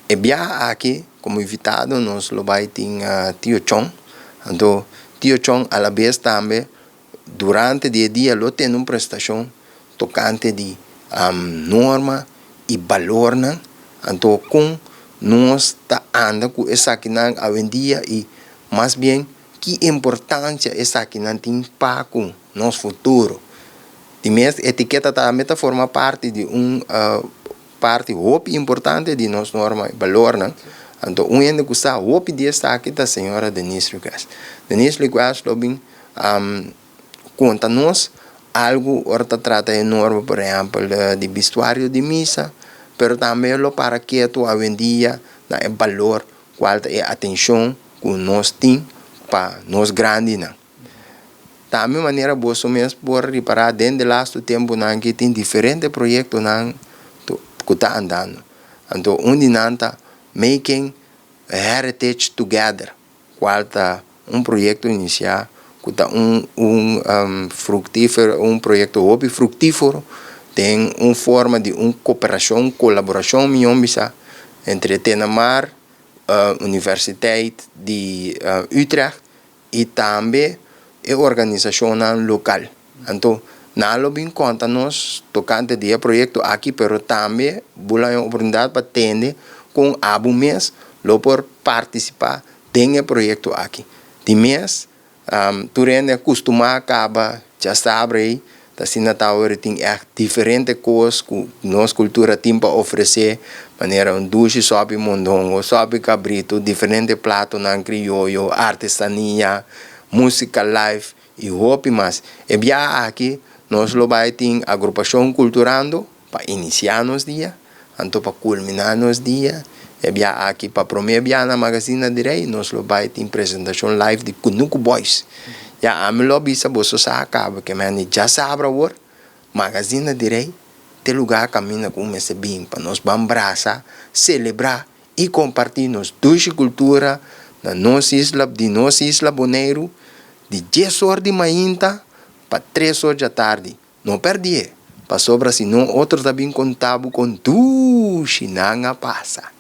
E bia aqui, como invitado, nós lo vai ter Tio Chong. Então, Tio Chong, a la vez também, durante o dia, lo tem uma prestação tocante de norma e valor, né? Então, com nós está andando com essa aqui hoje em dia e, mais bem, que importância essa aqui tem para com nosso futuro. A etiqueta também forma parte de parte muito importante de nossa norma e valor, né? Então, ainda que está muito de estar aqui da senhora Denise Lucas. Denise Lucas, conta-nos algo, orta trata de norma, por exemplo, de vestuário de missa, mas também para que tu hoje em dia é valor, qual é a atenção que nós temos para nós grandes, né? Da mesma maneira, você mesmo pode reparar, dentro do lasto tempo, que tem diferentes projetos que estão andando. Então, onde está Making Heritage Together, qual está projeto inicial, que está fructífero, projeto hobby fructífero, tem uma forma de cooperação, colaboração, entre Tenamar, Universidade de Utrecht e também a organização local. Então, não bem conta nós tocante de projeto aqui, mas também bola uma oportunidade para atender com abo mês, por participar do projeto aqui. De mês, tu rende acostumar acaba já sabe aí, da sinataura tem diferentes coisas que nossa cultura tem para oferecer, maneira duche sobe mondongo, sobe cabrito, diferentes pratos na crioulo, artesania, música live e roupa mais. E bem aqui nós vai ter agrupação culturando para iniciar nos dias, então para culminar nos dias. E bem aqui para promover na magazine direito, nós vai ter apresentação live de Kunuku Boys. Já a melhor bisa você já acaba que mani já sabe agora, magazine direito, tem lugar caminha com esse bem para nós abraçar, celebrar e compartilhar nos duas culturas na nossa isla Bonaire, de 10 horas de manhã para 3 horas da tarde. Não perdi, para sobra senão outros também contavam com tu, chinanga passa.